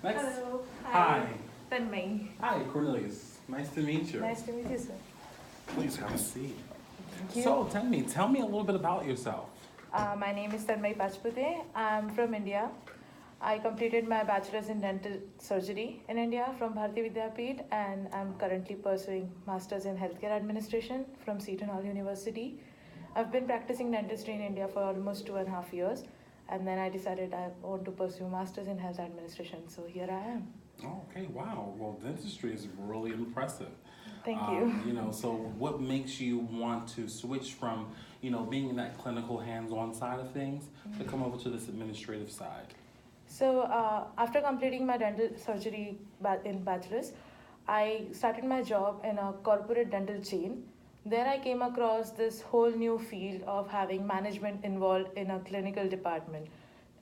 Next. Hello. Hi. Tanmay. Hi, Cornelius. Nice to meet you. Nice to meet you, sir. Please have a seat. Thank you. So, tell me a little bit about yourself. My name is Tanmay Pachpute. I'm from India. I completed my bachelor's in dental surgery in India from Bharati Vidyapeeth, and I'm currently pursuing master's in healthcare administration from Seton Hall University. I've been practicing dentistry in India for almost 2.5 years, and then I decided I want to pursue master's in health administration. So here I am. Oh, okay, wow. Well, dentistry is really impressive. Thank you. So what makes you want to switch from, being in that clinical hands-on side of things to come over to this administrative side? So after completing my dental surgery in bachelor's, I started my job in a corporate dental chain. There I came across this whole new field of having management involved in a clinical department.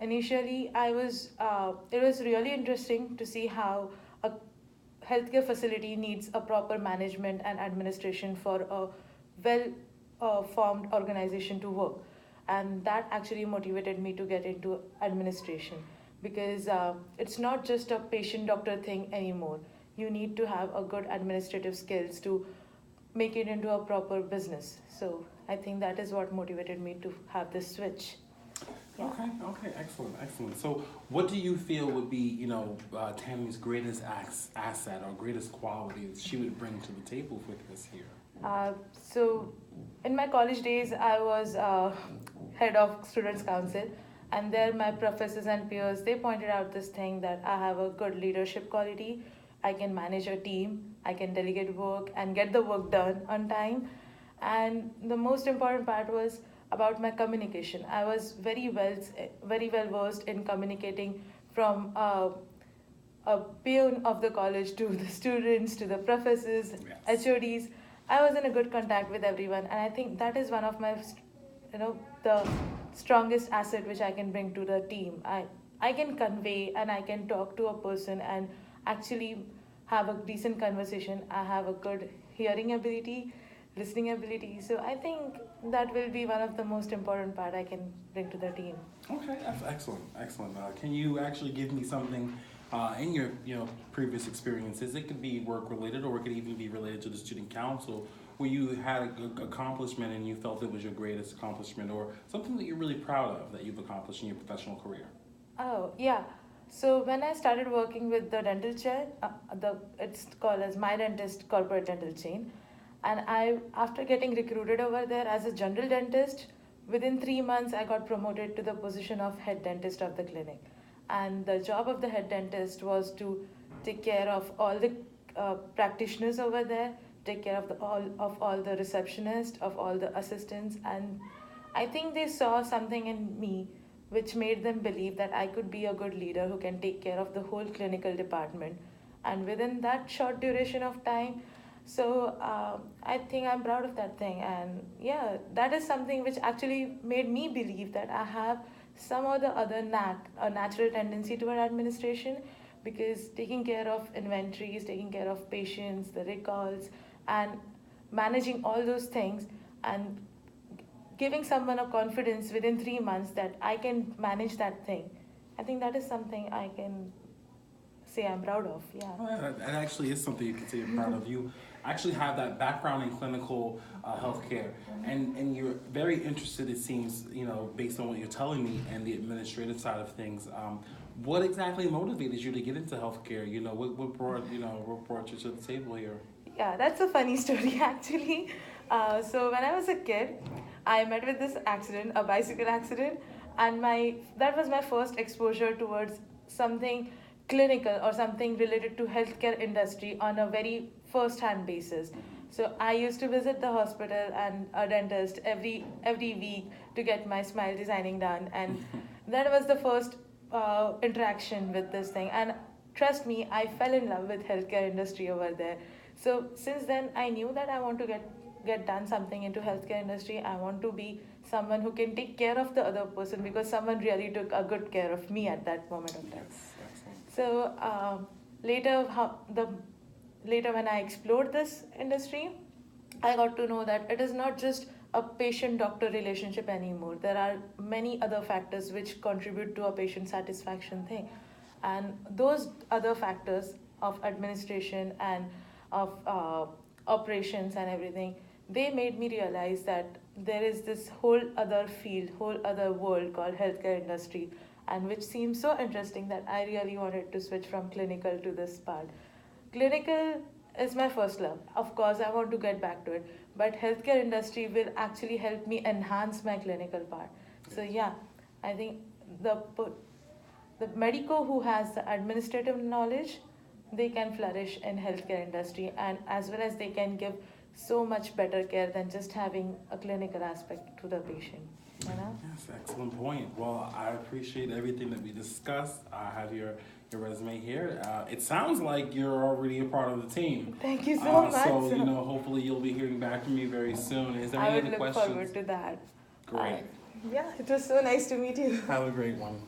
Initially, it was really interesting to see how a healthcare facility needs a proper management and administration for a well formed organization to work. And that actually motivated me to get into administration because it's not just a patient doctor thing anymore. You need to have a good administrative skills to make it into a proper business. So I think that is what motivated me to have this switch. Yeah. Okay, excellent. So, what do you feel would be, Tammy's greatest asset or greatest quality that she would bring to the table with us here? So, in my college days, I was head of students' council, and there my professors and peers they pointed out this thing that I have a good leadership quality. I can manage a team, I can delegate work, and get the work done on time. And the most important part was about my communication. I was very well versed in communicating from a peon of the college to the students to the professors, Yes. HODs. I was in a good contact with everyone, and I think that is one of my, the strongest asset which I can bring to the team. I can convey and I can talk to a person and actually have a decent conversation. I have a good hearing ability, listening ability. So I think that will be one of the most important part I can bring to the team. Okay, that's excellent. Can you actually give me something in your previous experiences? It could be work related, or it could even be related to the student council, where you had a good accomplishment and you felt it was your greatest accomplishment, or something that you're really proud of that you've accomplished in your professional career. Oh, yeah. So when I started working with the dental chain, it's called as My Dentist Corporate Dental Chain, and after getting recruited over there as a general dentist, within 3 months I got promoted to the position of head dentist of the clinic, and the job of the head dentist was to take care of all the practitioners over there, take care of all the receptionists, of all the assistants, and I think they saw something in me which made them believe that I could be a good leader who can take care of the whole clinical department. And within that short duration of time, so I think I'm proud of that thing. And yeah, that is something which actually made me believe that I have some or the other a natural tendency toward administration, because taking care of inventories, taking care of patients, the recalls, and managing all those things, and giving someone a confidence within 3 months that I can manage that thing. I think that is something I can say I'm proud of. Yeah. Well, that actually is something you can say you're proud of. You actually have that background in clinical healthcare, and you're very interested, it seems, based on what you're telling me, and the administrative side of things. What exactly motivated you to get into healthcare? What brought you to the table here? Yeah, that's a funny story actually. So when I was a kid, I met with this accident, a bicycle accident, and my that was my first exposure towards something clinical or something related to healthcare industry on a very first-hand basis. So I used to visit the hospital and a dentist every week to get my smile designing done, and that was the first interaction with this thing. And trust me, I fell in love with healthcare industry over there. So since then, I knew that I want to get done something into healthcare industry. I want to be someone who can take care of the other person, because someone really took a good care of me at that moment of time. Yes, excellent. So later, later when I explored this industry, I got to know that it is not just a patient-doctor relationship anymore. There are many other factors which contribute to a patient satisfaction thing. And those other factors of administration and of operations and everything, they made me realize that there is this whole other field, whole other world called healthcare industry, and which seems so interesting that I really wanted to switch from clinical to this part. Clinical is my first love. Of course, I want to get back to it, but healthcare industry will actually help me enhance my clinical part. So yeah, I think the medico who has the administrative knowledge, they can flourish in healthcare industry, and as well as they can give so much better care than just having a clinical aspect to the patient. You know? Yes, excellent point. Well, I appreciate everything that we discussed. I have your resume here. It sounds like you're already a part of the team. Thank you so much. So, hopefully you'll be hearing back from me very soon. Is there I any would other look questions? forward to that. Great. Yeah, it was so nice to meet you. Have a great one.